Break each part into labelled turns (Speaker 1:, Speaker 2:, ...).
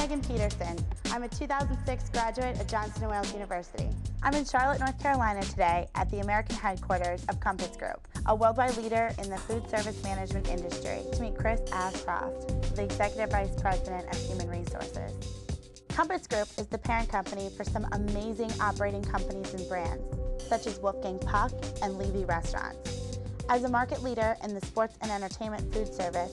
Speaker 1: Megan Peterson. I'm a 2006 graduate of Johnson & Wales University. I'm in Charlotte, North Carolina today at the American headquarters of Compass Group, a worldwide leader in the food service management industry, to meet Chris Ashcroft, the Executive Vice President of Human Resources. Compass Group is the parent company for some amazing operating companies and brands, such as Wolfgang Puck and Levy Restaurants. As a market leader in the sports and entertainment food service,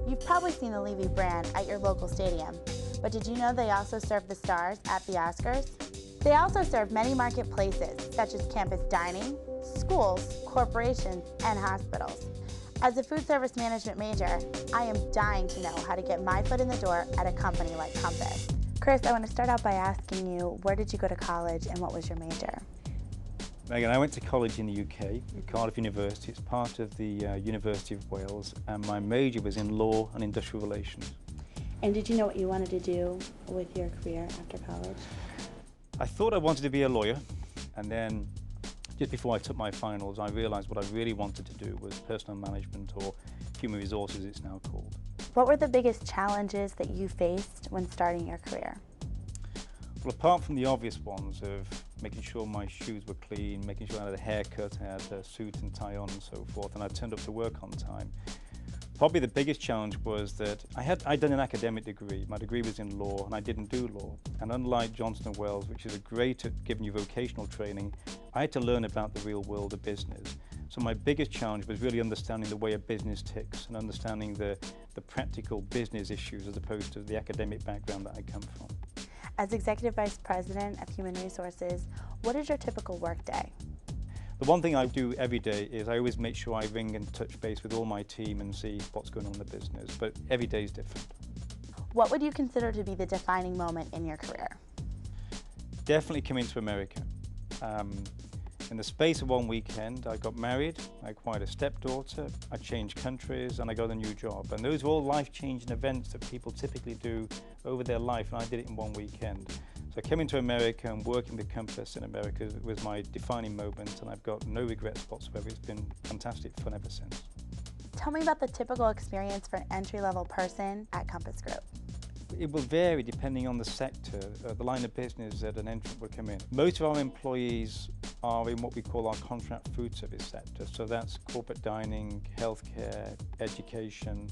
Speaker 1: you've probably seen the Levy brand at your local stadium, but did you know they also serve the stars at the Oscars? They also serve many marketplaces, such as campus dining, schools, corporations, and hospitals. As a food service management major, I am dying to know how to get my foot in the door at a company like Compass. Chris, I want to start out by asking you, where did you go to college and what was your major?
Speaker 2: Megan, I went to college in the UK, at Cardiff University. It's part of the University of Wales, and my major was in law and industrial relations.
Speaker 1: And did you know what you wanted to do with your career after college?
Speaker 2: I thought I wanted to be a lawyer, and then just before I took my finals, I realized what I really wanted to do was personal management, or human resources it's now called.
Speaker 1: What were the biggest challenges that you faced when starting your career?
Speaker 2: Well, apart from the obvious ones of making sure my shoes were clean, making sure I had a haircut, I had a suit and tie on and so forth, and I turned up to work on time. Probably the biggest challenge was that I'd done an academic degree. My degree was in law, and I didn't do law. And unlike Johnson & Wales, which is great at giving you vocational training, I had to learn about the real world of business. So my biggest challenge was really understanding the way a business ticks and understanding the practical business issues as opposed to the academic background that I come from.
Speaker 1: As Executive Vice President of Human Resources, what is your typical workday?
Speaker 2: The one thing I do every day is I always make sure I ring and touch base with all my team and see what's going on in the business, but every day is different.
Speaker 1: What would you consider to be the defining moment in your career?
Speaker 2: Definitely coming to America. In the space of one weekend, I got married, I acquired a stepdaughter, I changed countries, and I got a new job. And those were all life-changing events that people typically do over their life, and I did it in one weekend. So coming to America and working with Compass in America was my defining moment, and I've got no regrets whatsoever. It's been fantastic fun ever since.
Speaker 1: Tell me about the typical experience for an entry-level person at Compass Group.
Speaker 2: It will vary depending on the sector, the line of business that an entrant will come in. Most of our employees are in what we call our contract food service sector, so that's corporate dining, healthcare, education,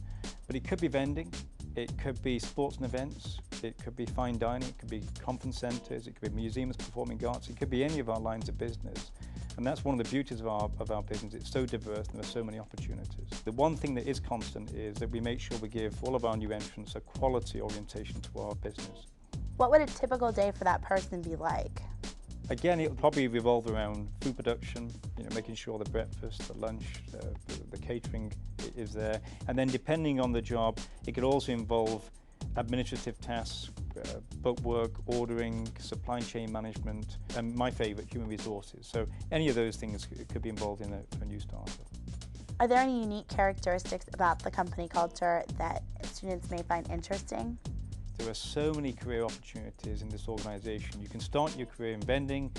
Speaker 2: but it could be vending, it could be sports and events, it could be fine dining, it could be conference centres, it could be museums, performing arts, it could be any of our lines of business. And that's one of the beauties of our business. It's so diverse and there are so many opportunities. The one thing that is constant is that we make sure we give all of our new entrants a quality orientation to our business.
Speaker 1: What would a typical day for that person be like?
Speaker 2: Again, it'll probably revolve around food production, making sure the breakfast, the lunch, the catering is there. And then depending on the job, it could also involve administrative tasks, book work, ordering, supply chain management, and my favourite, human resources. So any of those things could be involved in a new starter.
Speaker 1: Are there any unique characteristics about the company culture that students may find interesting?
Speaker 2: There are so many career opportunities in this organisation. You can start your career in vending,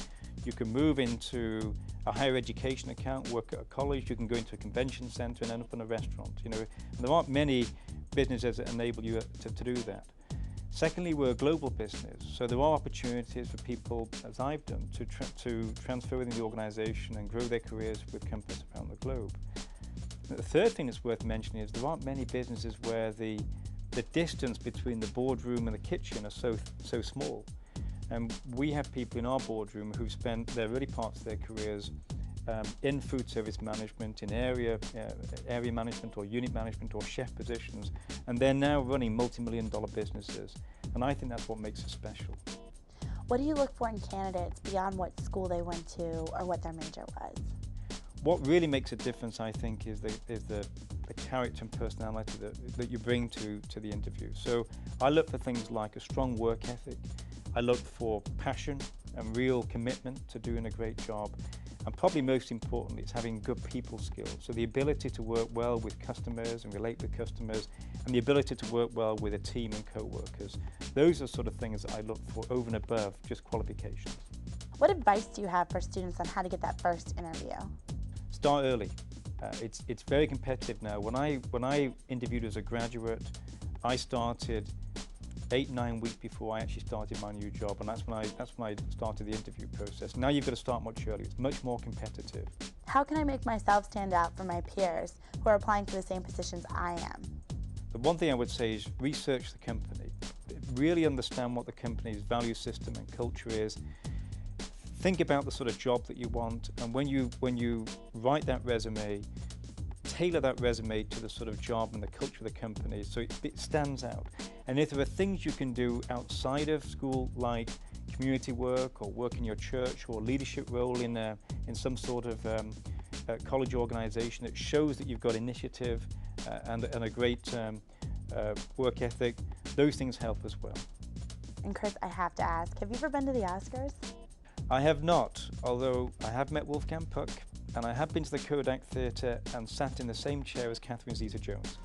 Speaker 2: you can move into a higher education account, work at a college, you can go into a convention centre and end up in a restaurant. And there aren't many businesses that enable you to do that. Secondly, we're a global business, so there are opportunities for people, as I've done, to transfer within the organisation and grow their careers with Compass around the globe. The third thing that's worth mentioning is there aren't many businesses where the distance between the boardroom and the kitchen are so small. And we have people in our boardroom who've spent their early parts of their careers in food service management, in area management or unit management or chef positions, and they're now running multi-million-dollar businesses. And I think that's what makes us special.
Speaker 1: What do you look for in candidates beyond what school they went to or what their major was?
Speaker 2: What really makes a difference, I think, is the character and personality that you bring to the interview. So I look for things like a strong work ethic. I look for passion and real commitment to doing a great job. And probably most importantly, it's having good people skills. So the ability to work well with customers and relate with customers, and the ability to work well with a team and co-workers. Those are sort of things that I look for over and above just qualifications.
Speaker 1: What advice do you have for students on how to get that first interview?
Speaker 2: Start early. It's very competitive now. When I interviewed as a graduate, I started 8-9 weeks before I actually started my new job, and that's when I started the interview process. Now you've got to start much earlier. It's much more competitive.
Speaker 1: How can I make myself stand out from my peers who are applying for the same positions I am?
Speaker 2: The one thing I would say is research the company. Really understand what the company's value system and culture is. Think about the sort of job that you want, and when you write that resume, tailor that resume to the sort of job and the culture of the company so it stands out. And if there are things you can do outside of school, like community work or work in your church or leadership role in some sort of college organization that shows that you've got initiative and a great work ethic, those things help as well.
Speaker 1: And Chris, I have to ask, have you ever been to the Oscars?
Speaker 2: I have not, although I have met Wolfgang Puck, and I have been to the Kodak Theatre and sat in the same chair as Catherine Zeta-Jones.